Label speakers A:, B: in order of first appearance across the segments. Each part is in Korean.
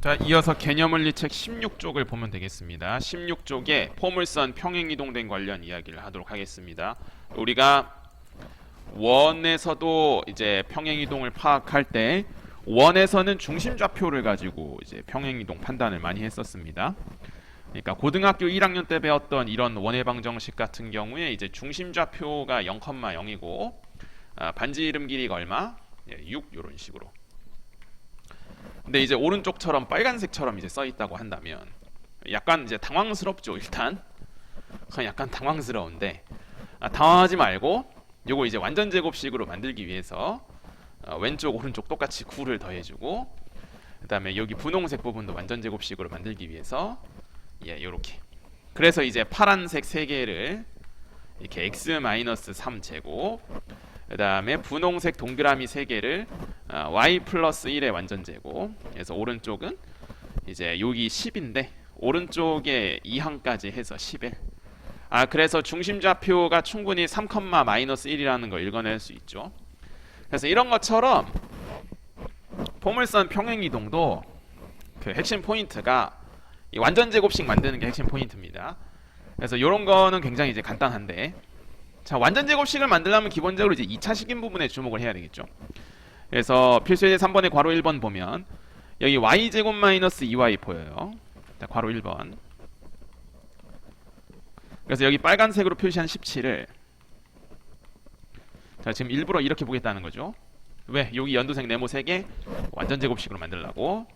A: 자, 이어서 개념물리책 16쪽을 보면 되겠습니다. 16쪽에 포물선 평행이동된 관련 이야기를 하도록 하겠습니다. 우리가 원에서도 이제 평행이동을 파악할 때 원에서는 중심좌표를 가지고 이제 평행이동 판단을 많이 했었습니다. 그러니까 고등학교 1학년 때 배웠던 이런 원해방정식 같은 경우에 이제 중심좌표가 0,0이고 반지 이름 길이가 얼마? 6 이런 식으로. 근데 이제 오른쪽처럼 빨간색처럼 이제 써 있다고 한다면 약간 이제 당황스럽죠. 일단 약간 당황스러운데 당황하지 말고 요거 이제 완전 제곱식으로 만들기 위해서 왼쪽 오른쪽 똑같이 9를 더해주고 그 다음에 여기 분홍색 부분도 완전 제곱식으로 만들기 위해서 요렇게 그래서 이제 파란색 3개를 이렇게 x-3 제곱 그 다음에 분홍색 동그라미 3개를 y 플러스 1의 완전 제곱. 그래서 오른쪽은 이제 여기 10인데 오른쪽에 2항까지 해서 11. 그래서 중심좌표가 충분히 3,-1이라는 걸 읽어낼 수 있죠. 그래서 이런 것처럼 포물선 평행이동도 그 핵심 포인트가 이 완전 제곱식 만드는 게 핵심 포인트입니다. 그래서 이런 거는 굉장히 이제 간단한데, 자, 완전 제곱식을 만들려면 기본적으로 이제 2차식인 부분에 주목을 해야 되겠죠. 그래서 필수예제 3번의 괄호 1번 보면 여기 y제곱 마이너스 2y 보여요. 자, 괄호 1번. 그래서 여기 빨간색으로 표시한 17을 자, 지금 일부러 이렇게 보겠다는 거죠. 왜? 여기 연두색 네모 3개 완전 제곱식으로 만들라고.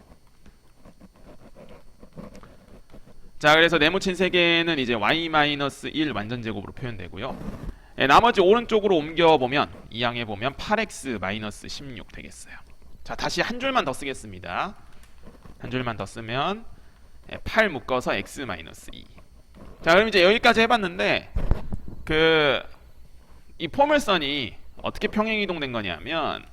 A: 자, 그래서 네모친 3개는 이제 y-1 완전 제곱으로 표현되고요. 나머지 오른쪽으로 옮겨보면 이 항에 보면 8x-16 되겠어요. 자, 다시 한 줄만 더 쓰겠습니다. 한 줄만 더 쓰면 8 묶어서 x-2. 자, 그럼 이제 여기까지 해봤는데 이 포물선이 어떻게 평행이동된 거냐면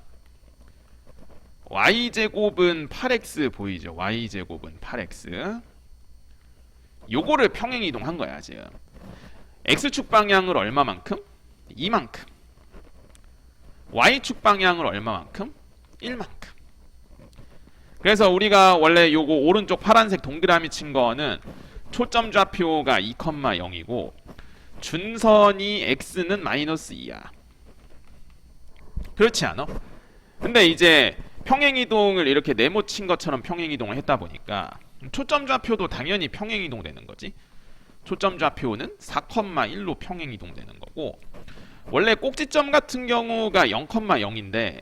A: y제곱은 8x 보이죠? y제곱은 8x 요거를 평행이동한 거야 지금. x축 방향으로 얼마만큼? 2만큼. y축 방향으로 얼마만큼? 1만큼. 그래서 우리가 원래 요거 오른쪽 파란색 동그라미 친 거는 초점 좌표가 2,0이고 준선이 x는 마이너스 2야. 그렇지 않아? 근데 이제 평행이동을 이렇게 네모 친 것처럼 평행이동을 했다 보니까 초점 좌표도 당연히 평행이동 되는 거지. 초점 좌표는 4,1로 평행이동 되는 거고, 원래 꼭지점 같은 경우가 0,0인데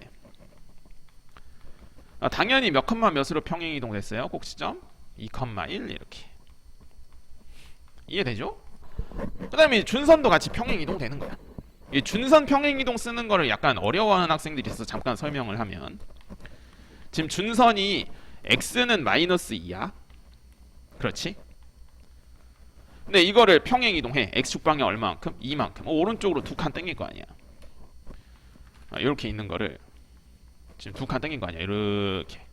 A: 당연히 몇 컴마 몇으로 평행이동 됐어요? 꼭지점 2,1 이렇게. 이해되죠? 그 다음에 준선도 같이 평행이동 되는 거야. 이 준선 평행이동 쓰는 거를 약간 어려워하는 학생들이 있어서 잠깐 설명을 하면, 지금 준선이 x는 마이너스 2야. 그렇지? 근데 이거를 평행이동해. x축 방향 얼마만큼? 2만큼. 오른쪽으로 2칸 땡길 거 아니야. 이렇게 있는 거를 지금 2칸 땡긴 거 아니야. 이렇게.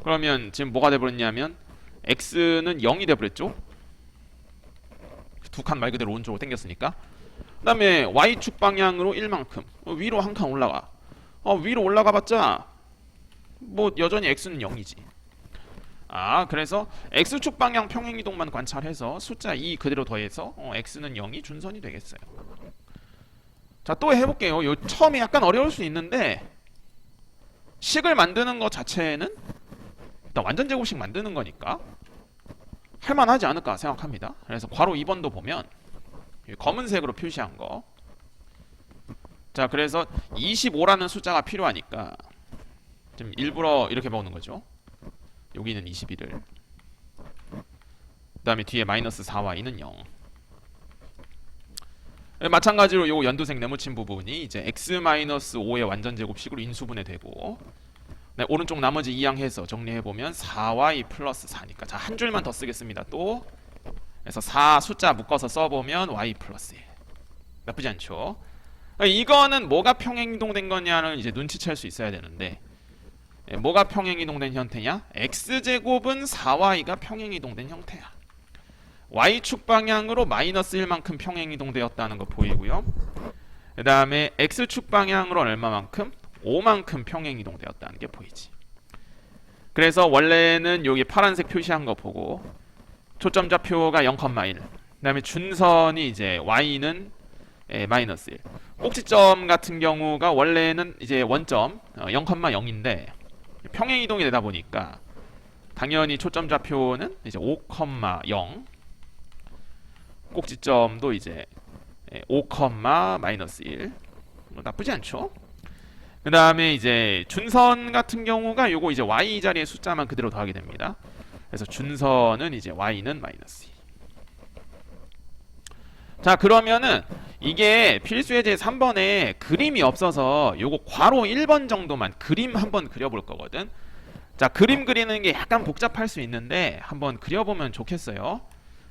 A: 그러면 지금 뭐가 돼버렸냐면 x는 0이 돼버렸죠. 2칸 말 그대로 오른쪽으로 땡겼으니까. 그 다음에 y축 방향으로 1만큼. 위로 한 칸 올라가. 위로 올라가봤자 뭐 여전히 x는 0이지. 그래서 x축 방향 평행이동만 관찰해서 숫자 2 그대로 더해서 x는 0이 준선이 되겠어요. 자, 또 해볼게요. 요 처음에 약간 어려울 수 있는데 식을 만드는 것 자체는 일단 완전 제곱식 만드는 거니까 할만하지 않을까 생각합니다. 그래서 괄호 2번도 보면 검은색으로 표시한 거. 자, 그래서 25라는 숫자가 필요하니까 좀 일부러 이렇게 보는 거죠. 여기는 21을, 그 다음에 뒤에 마이너스 4y는 0. 마찬가지로 요 연두색 네모친 부분이 이제 x-5의 완전 제곱식으로 인수분해 되고, 네, 오른쪽 나머지 2항 해서 정리해보면 4y 플러스 4니까 자, 한 줄만 더 쓰겠습니다. 또 그래서 4 숫자 묶어서 써보면 y 플러스 1. 나쁘지 않죠? 이거는 뭐가 평행이동된 거냐는 이제 눈치챌 수 있어야 되는데, 뭐가 평행이동된 형태냐? x제곱은 4y가 평행이동된 형태야. y축 방향으로 마이너스 1만큼 평행이동되었다는 거 보이고요. 그 다음에 x축 방향으로 얼마만큼? 5만큼 평행이동되었다는 게 보이지. 그래서 원래는 여기 파란색 표시한 거 보고 초점 좌표가 0,1. 그다음에 준선이 이제 y는 마이너스 1. 꼭지점 같은 경우가 원래는 이제 원점 0,0인데 평행 이동이 되다 보니까 당연히 초점 좌표는 이제 5,0. 꼭지점도 이제 5, 마이너스 1. 나쁘지 않죠? 그 다음에 이제 준선 같은 경우가 요거 이제 y 자리의 숫자만 그대로 더하게 됩니다. 그래서 준선은 이제 y는 마이너스 2. 자, 그러면은 이게 필수 예제 3번에 그림이 없어서 요거 괄호 1번 정도만 그림 한번 그려볼 거거든. 자, 그림 그리는 게 약간 복잡할 수 있는데 한번 그려보면 좋겠어요.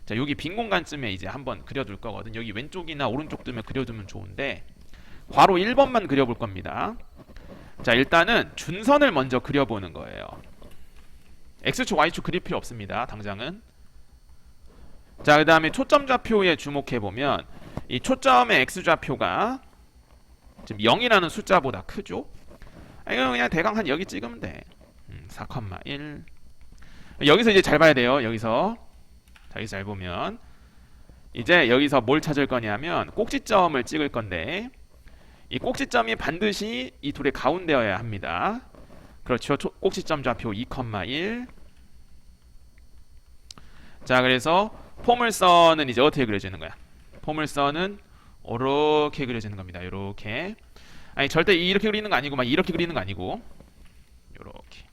A: 자, 여기 빈 공간쯤에 이제 한번 그려둘 거거든. 여기 왼쪽이나 오른쪽 쯤에 그려두면 좋은데 괄호 1번만 그려볼 겁니다. 자, 일단은 준선을 먼저 그려보는 거예요. x축, y축 그릴 필요 없습니다. 당장은. 자, 그 다음에 초점 좌표에 주목해보면 이 초점의 x좌표가 지금 0이라는 숫자보다 크죠? 이거 그냥 대강 한 여기 찍으면 돼. 4,1. 여기서 이제 잘 봐야 돼요. 여기서. 자, 여기서 잘 보면 이제 여기서 뭘 찾을 거냐면 꼭지점을 찍을 건데 이 꼭지점이 반드시 이 둘의 가운데여야 합니다. 그렇죠. 꼭지점 좌표 2,1. 자, 그래서 포물선은 이제 어떻게 그려지는 거야? 포물선은 이렇게 그려지는 겁니다. 이렇게. 아니, 절대 이렇게 그리는 거 아니고 막 이렇게 그리는 거 아니고 이렇게.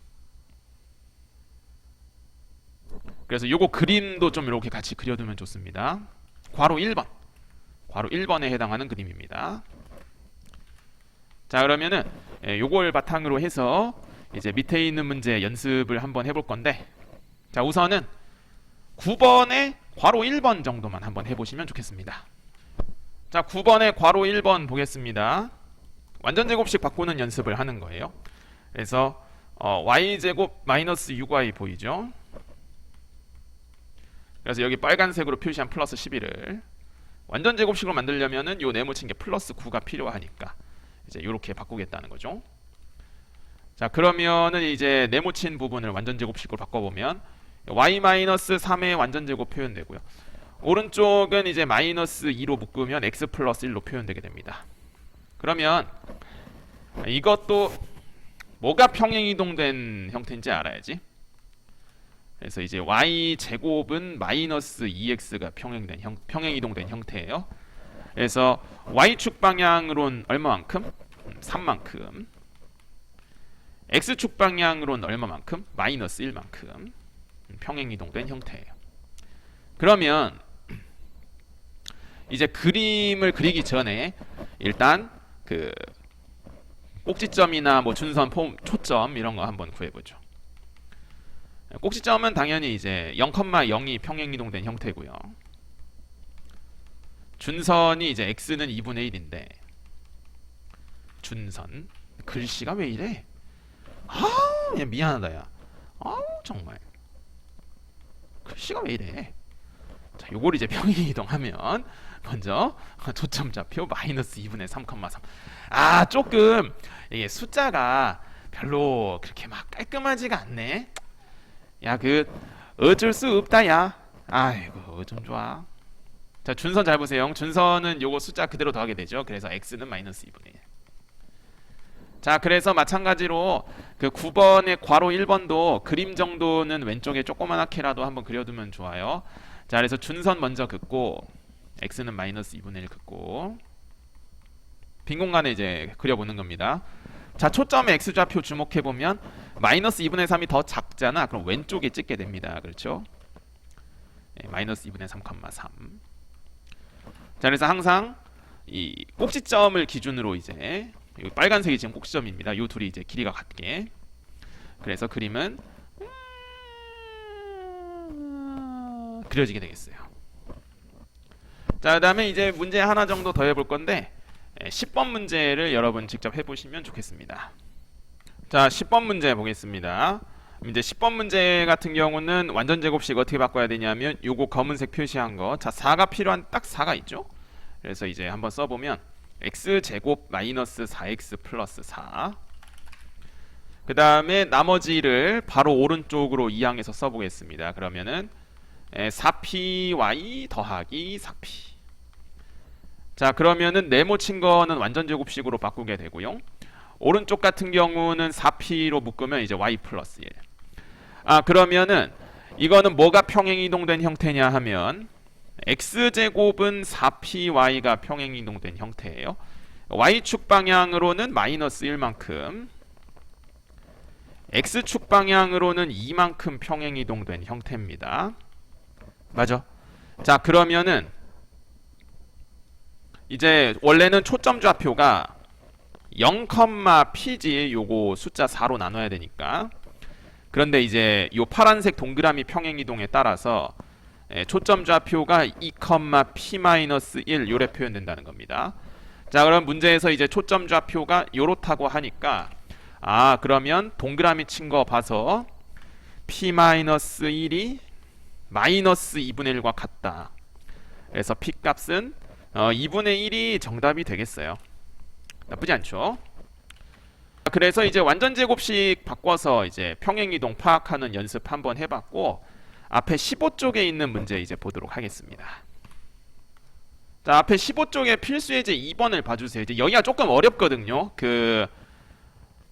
A: 그래서 요거 그림도 좀 이렇게 같이 그려두면 좋습니다. 괄호 1번. 괄호 1번에 해당하는 그림입니다. 자, 그러면은 요걸 바탕으로 해서 이제 밑에 있는 문제 연습을 한번 해볼 건데, 자, 우선은 9번에 괄호 1번 정도만 한번 해보시면 좋겠습니다. 자, 9번에 괄호 1번 보겠습니다. 완전 제곱식 바꾸는 연습을 하는 거예요. 그래서 y제곱 마이너스 6y 보이죠? 그래서 여기 빨간색으로 표시한 플러스 11을 완전 제곱식으로 만들려면은 요 네모친 게 플러스 9가 필요하니까 이제 이렇게 바꾸겠다는 거죠. 자, 그러면은 이제 네모친 부분을 완전 제곱식으로 바꿔보면 y-3의 완전 제곱 표현되고요. 오른쪽은 이제 마이너스 2로 묶으면 x 플러스 1로 표현되게 됩니다. 그러면 이것도 뭐가 평행이동된 형태인지 알아야지. 그래서 이제 y제곱은 마이너스 2x가 평행이동된 형태예요. 그래서 y축 방향으로는 얼마만큼? 3만큼. x축 방향으로는 얼마만큼? 마이너스 1만큼 평행이동된 형태예요. 그러면 이제 그림을 그리기 전에 일단 그 꼭지점이나 뭐 준선, 초점 이런 거 한번 구해보죠. 꼭지점은 당연히 이제 0,0이 평행이동된 형태고요. 준선이 이제 x는 2분의 1인데 준선 글씨가 왜 이래? 아우, 야, 미안하다 야. 아우, 정말 글씨가 왜 이래? 자, 요걸 이제 평행이동하면 먼저 초점 좌표 마이너스 2분의 3,3. 아, 조금 이게 숫자가 별로 그렇게 막 깔끔하지가 않네. 야, 그 어쩔 수 없다 야. 아이고, 좀 좋아. 자, 준선 잘 보세요. 준선은 요거 숫자 그대로 더하게 되죠. 그래서 x는 마이너스 2분의 1. 자, 그래서 마찬가지로 그 9번의 괄호 1번도 그림 정도는 왼쪽에 조그맣게라도 한번 그려두면 좋아요. 자, 그래서 준선 먼저 긋고 x는 마이너스 2분의 1 긋고 빈 공간에 이제 그려보는 겁니다. 자, 초점의 x좌표 주목해보면 마이너스 2분의 3이 더 작잖아. 그럼 왼쪽에 찍게 됩니다. 그렇죠? 네, 마이너스 2분의 3,3. 자, 그래서 항상 이 꼭지점을 기준으로 이제 이 빨간색이 지금 꼭지점입니다. 이 둘이 이제 길이가 같게. 그래서 그림은 그려지게 되겠어요. 자, 그다음에 이제 문제 하나 정도 더 해볼 건데 10번 문제를 여러분 직접 해보시면 좋겠습니다. 자, 10번 문제 보겠습니다. 이제 10번 문제 같은 경우는 완전 제곱식 어떻게 바꿔야 되냐면 요거 검은색 표시한 거. 자, 4가 필요한 딱 4가 있죠. 그래서 이제 한번 써보면 x제곱 마이너스 4x 플러스 4. 그 다음에 나머지를 바로 오른쪽으로 이항해서 써보겠습니다. 그러면은 4py 더하기 4p. 자, 그러면은 네모친 거는 완전 제곱식으로 바꾸게 되고요. 오른쪽 같은 경우는 4p로 묶으면 이제 y 플러스 1. 아, 그러면은 이거는 뭐가 평행이동된 형태냐 하면 x제곱은 4py가 평행이동된 형태예요. y축 방향으로는 마이너스 1만큼, x축 방향으로는 2만큼 평행이동된 형태입니다. 맞아. 자, 그러면은 이제 원래는 초점 좌표가 0,p지 요거 숫자 4로 나눠야 되니까. 그런데 이제 요 파란색 동그라미 평행이동에 따라서 초점 좌표가 2,p-1 요래 표현된다는 겁니다. 자, 그럼 문제에서 이제 초점 좌표가 요렇다고 하니까 그러면 동그라미 친 거 봐서 p-1이 마이너스 2분의 1과 같다. 그래서 p 값은 2분의 1이 정답이 되겠어요. 나쁘지 않죠? 그래서 이제 완전 제곱식 바꿔서 이제 평행이동 파악하는 연습 한번 해봤고, 앞에 15쪽에 있는 문제 이제 보도록 하겠습니다. 자, 앞에 15쪽에 필수 예제 2번을 봐주세요. 이제 여기가 조금 어렵거든요. 그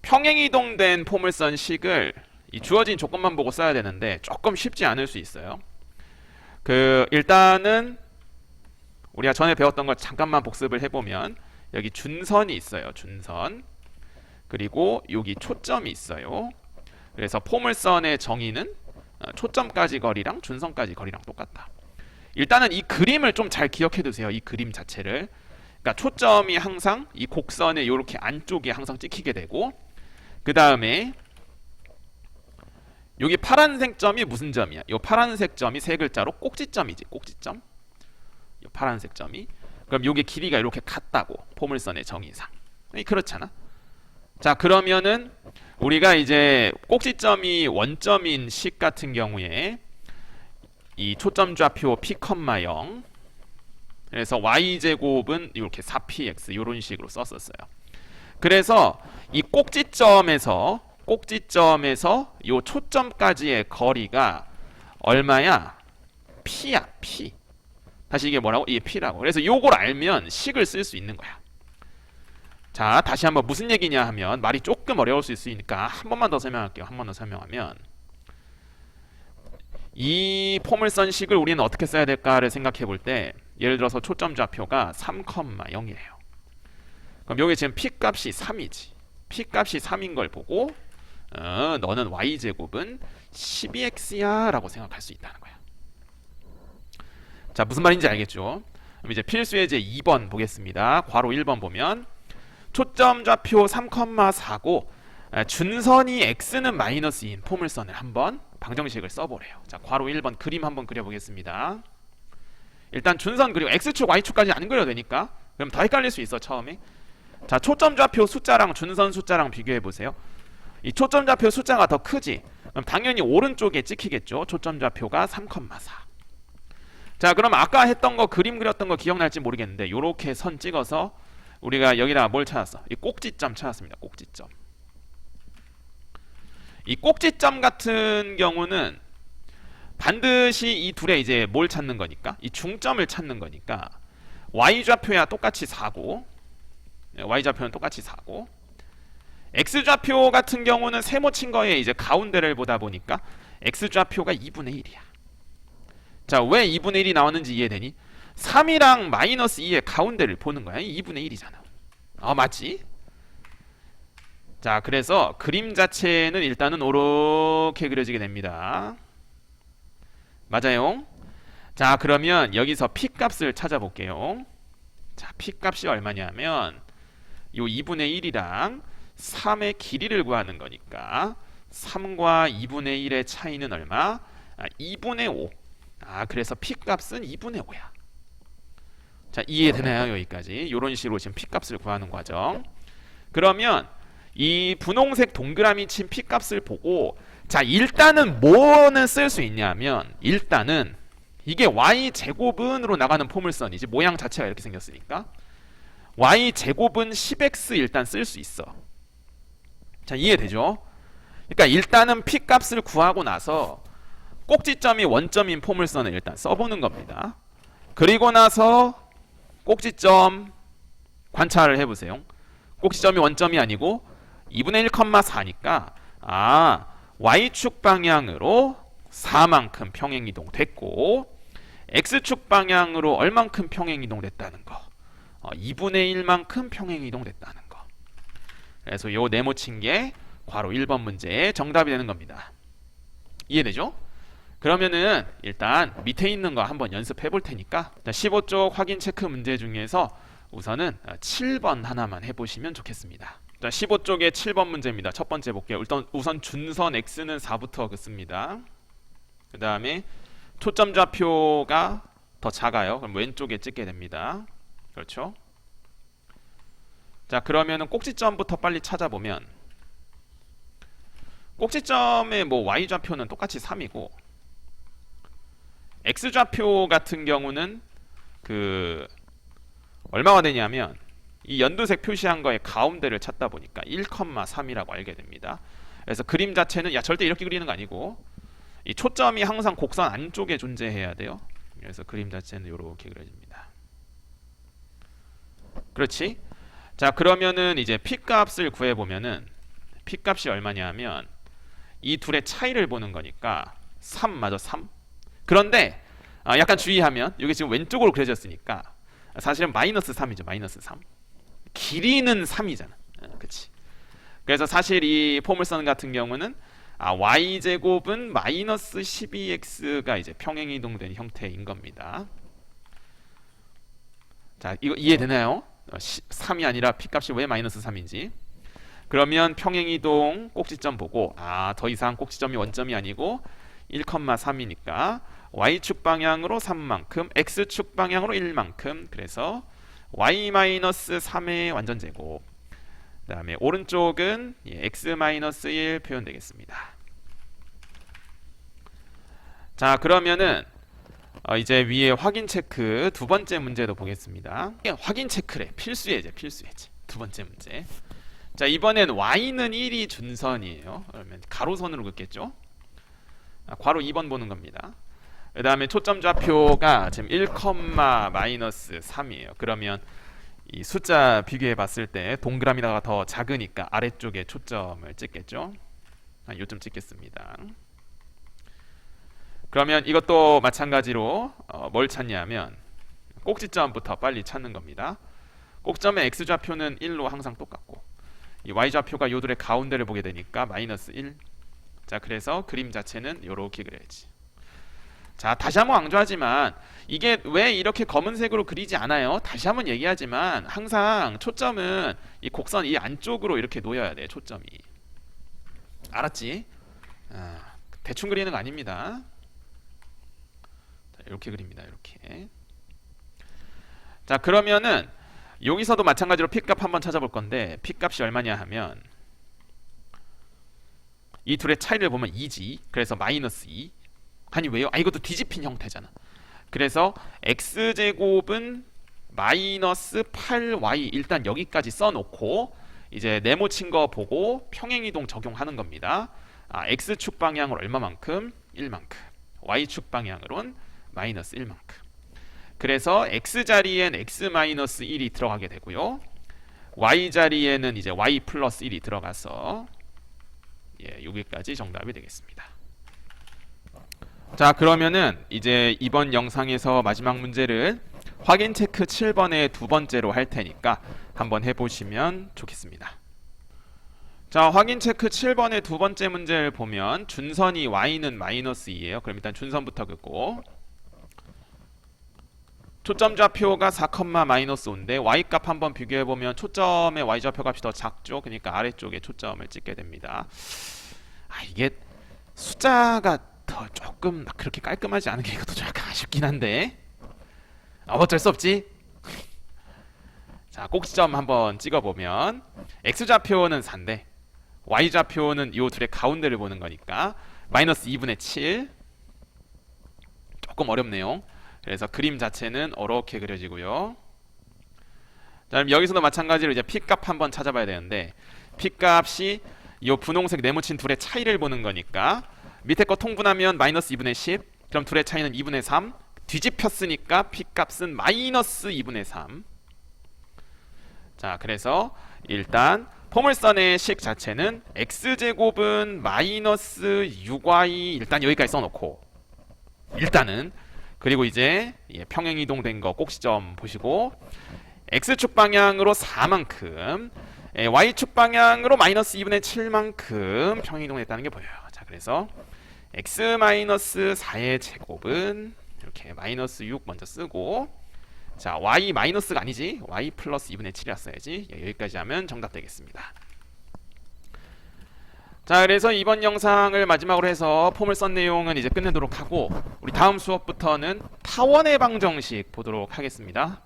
A: 평행이동된 포물선 식을 이 주어진 조건만 보고 써야 되는데 조금 쉽지 않을 수 있어요. 그 일단은 우리가 전에 배웠던 걸 잠깐만 복습을 해보면 여기 준선이 있어요. 준선. 그리고 여기 초점이 있어요. 그래서 포물선의 정의는 초점까지 거리랑 준선까지 거리랑 똑같다. 일단은 이 그림을 좀 잘 기억해 두세요. 이 그림 자체를. 그러니까 초점이 항상 이 곡선의 이렇게 안쪽에 항상 찍히게 되고, 그 다음에 여기 파란색 점이 무슨 점이야? 이 파란색 점이 세 글자로 꼭지점이지. 꼭지점. 이 파란색 점이. 그럼 여기 길이가 이렇게 같다고. 포물선의 정의상. 그렇잖아. 자, 그러면은 우리가 이제 꼭지점이 원점인 식 같은 경우에 이 초점 좌표 p, 0 그래서 y제곱은 이렇게 4px 이런 식으로 썼었어요. 그래서 이 꼭지점에서 이 초점까지의 거리가 얼마야? p야, p. 다시 이게 뭐라고? 이게 p라고. 그래서 요걸 알면 식을 쓸 수 있는 거야. 자, 다시 한번 무슨 얘기냐 하면 말이 조금 어려울 수 있으니까 한 번만 더 설명할게요. 한 번 더 설명하면 이 포물선 식을 우리는 어떻게 써야 될까를 생각해 볼 때, 예를 들어서 초점 좌표가 3,0이에요. 그럼 여기 지금 p 값이 3이지. p 값이 3인 걸 보고 너는 y제곱은 12x야 라고 생각할 수 있다는 거야. 자, 무슨 말인지 알겠죠? 그럼 이제 필수 예제 2번 보겠습니다. 괄호 1번 보면 초점 좌표 3,4고 준선이 x는 마이너스인 포물선을 한번 방정식을 써보래요. 자, 괄호 1번 그림 한번 그려보겠습니다. 일단 준선 그리고 x축, y축까지 안 그려도 되니까. 그럼 더 헷갈릴 수 있어, 처음에. 자, 초점 좌표 숫자랑 준선 숫자랑 비교해보세요. 이 초점 좌표 숫자가 더 크지? 그럼 당연히 오른쪽에 찍히겠죠. 초점 좌표가 3,4. 자, 그럼 아까 했던 거, 그림 그렸던 거 기억날지 모르겠는데 요렇게 선 찍어서 우리가 여기다가 뭘 찾았어? 이 꼭지점 찾았습니다. 꼭지점. 이 꼭지점 같은 경우는 반드시 이 둘의 이제 뭘 찾는 거니까, 이 중점을 찾는 거니까 y좌표야 똑같이 4고, y좌표는 똑같이 4고, x좌표 같은 경우는 세모 친 거에 이제 가운데를 보다 보니까 x좌표가 2분의 1이야. 자, 왜 2분의 1이 나왔는지 이해되니? 3이랑 마이너스 2의 가운데를 보는 거야. 2분의 1이잖아. 맞지? 자, 그래서 그림 자체는 일단은 이렇게 그려지게 됩니다. 맞아요? 자, 그러면 여기서 p 값을 찾아볼게요. 자, p 값이 얼마냐면 요 2분의 1이랑 3의 길이를 구하는 거니까 3과 2분의 1의 차이는 얼마? 2분의 5. 그래서 p 값은 2분의 5야. 자, 이해되나요? 여기까지. 이런 식으로 지금 p 값을 구하는 과정. 그러면 이 분홍색 동그라미 친 p 값을 보고, 자, 일단은 뭐는 쓸 수 있냐면, 일단은 이게 y제곱은으로 나가는 포물선이지, 모양 자체가 이렇게 생겼으니까 y제곱은 10x 일단 쓸 수 있어. 자, 이해되죠? 그러니까 일단은 P 값을 구하고 나서 꼭지점이 원점인 포물선을 일단 써보는 겁니다. 그리고 나서 꼭지점 관찰을 해보세요. 꼭지점이 원점이 아니고 2분의 1,4니까 y축 방향으로 4만큼 평행이동 됐고 x축 방향으로 얼만큼 평행이동 됐다는 거 2분의 1만큼 평행이동 됐다는 거. 그래서 요 네모친 게 괄호 1번 문제의 정답이 되는 겁니다. 이해되죠? 그러면은 일단 밑에 있는 거 한번 연습해 볼 테니까 15쪽 확인 체크 문제 중에서 우선은 7번 하나만 해보시면 좋겠습니다. 15쪽의 7번 문제입니다. 첫 번째 볼게요. 우선 준선 x는 4부터 긋습니다. 그 다음에 초점 좌표가 더 작아요. 그럼 왼쪽에 찍게 됩니다. 그렇죠? 자, 그러면은 꼭지점부터 빨리 찾아보면 꼭지점의 y 좌표는 똑같이 3이고 x 좌표 같은 경우는 얼마가 되냐면 이 연두색 표시한 거의 가운데를 찾다 보니까 1,3이라고 알게 됩니다. 그래서 그림 자체는 절대 이렇게 그리는 거 아니고 이 초점이 항상 곡선 안쪽에 존재해야 돼요. 그래서 그림 자체는 이렇게 그려집니다. 그렇지? 자, 그러면은 이제 P 값을 구해보면은 P 값이 얼마냐면 이 둘의 차이를 보는 거니까 3 맞아 3. 그런데 약간 주의하면 여기 지금 왼쪽으로 그려졌으니까 사실은 마이너스 3이죠. 마이너스 3. 길이는 3이잖아. 그치? 그래서 사실 이 포물선 같은 경우는 y제곱은 마이너스 12x가 이제 평행이동된 형태인 겁니다. 자, 이거 이해되나요? 3이 아니라 P값이 왜 마이너스 3인지. 그러면 평행이동 꼭지점 보고 더 이상 꼭지점이 원점이 아니고 1,3이니까 y축 방향으로 3만큼 x축 방향으로 1만큼 그래서 y-3의 완전제곱 그 다음에 오른쪽은 x-1 표현되겠습니다. 자, 그러면은 이제 위에 확인 체크 두 번째 문제도 보겠습니다. 확인 체크래. 필수예제. 두 번째 문제. 자, 이번엔 y는 1이 준선이에요. 그러면 가로선으로 긋겠죠. 괄호 2번 보는 겁니다. 그 다음에 초점 좌표가 지금 1,-3이에요. 그러면 이 숫자 비교해 봤을 때 동그라미가 더 작으니까 아래쪽에 초점을 찍겠죠. 요점 찍겠습니다. 그러면 이것도 마찬가지로 뭘 찾냐면 꼭지점부터 빨리 찾는 겁니다. 꼭점의 x좌표는 1로 항상 똑같고 이 y좌표가 요 둘의 가운데를 보게 되니까 마이너스 1. 자, 그래서 그림 자체는 요렇게 그려야지. 자, 다시 한번 강조하지만 이게 왜 이렇게 검은색으로 그리지 않아요? 다시 한번 얘기하지만 항상 초점은 이 곡선 이 안쪽으로 이렇게 놓여야 돼. 초점이. 알았지? 대충 그리는 거 아닙니다. 자, 이렇게 그립니다. 이렇게. 자, 그러면은 여기서도 마찬가지로 P값 한번 찾아볼 건데 P값이 얼마냐 하면 이 둘의 차이를 보면 2지. 그래서 마이너스 2. 아니 왜요? 이것도 뒤집힌 형태잖아. 그래서 x제곱은 마이너스 8y 일단 여기까지 써놓고 이제 네모친 거 보고 평행이동 적용하는 겁니다. x축 방향으로 얼마만큼? 1만큼. y축 방향으로는 마이너스 1만큼. 그래서 x자리엔 x-1이 들어가게 되고요. y자리에는 이제 y 플러스 1이 들어가서 여기까지 정답이 되겠습니다. 자, 그러면은 이제 이번 영상에서 마지막 문제를 확인 체크 7번의 두 번째로 할 테니까 한번 해보시면 좋겠습니다. 자, 확인 체크 7번의 두 번째 문제를 보면 준선이 y는 마이너스 2예요. 그럼 일단 준선부터 긋고 초점 좌표가 4,-5인데 y값 한번 비교해보면 초점의 y좌표 값이 더 작죠. 그러니까 아래쪽에 초점을 찍게 됩니다. 이게 숫자가 더 조금 그렇게 깔끔하지 않은 게 이것도 좀 약간 아쉽긴 한데 어쩔 수 없지. 자, 꼭지점 한번 찍어보면 x좌표는 4인데 y좌표는 이 둘의 가운데를 보는 거니까 마이너스 2분의 7. 조금 어렵네요. 그래서 그림 자체는 이렇게 그려지고요. 자, 그럼 여기서도 마찬가지로 이제 P값 한번 찾아봐야 되는데 P값이 이 분홍색 네모친 둘의 차이를 보는 거니까 밑에 거 통분하면 마이너스 2분의 10. 그럼 둘의 차이는 2분의 3. 뒤집혔으니까 P값은 마이너스 2분의 3. 자, 그래서 일단 포물선의 식 자체는 x제곱은 마이너스 6y 일단 여기까지 써놓고 일단은 그리고 이제 평행이동된 거 꼭 시점 보시고 x축 방향으로 4만큼 y축 방향으로 마이너스 2분의 7만큼 평행이동했다는 게 보여요. 자, 그래서 x 마이너스 4의 제곱은 이렇게 마이너스 6 먼저 쓰고 자, y 마이너스가 아니지 y 플러스 2분의 7이었어야지. 여기까지 하면 정답 되겠습니다. 자, 그래서 이번 영상을 마지막으로 해서 포물선 내용은 이제 끝내도록 하고 우리 다음 수업부터는 타원의 방정식 보도록 하겠습니다.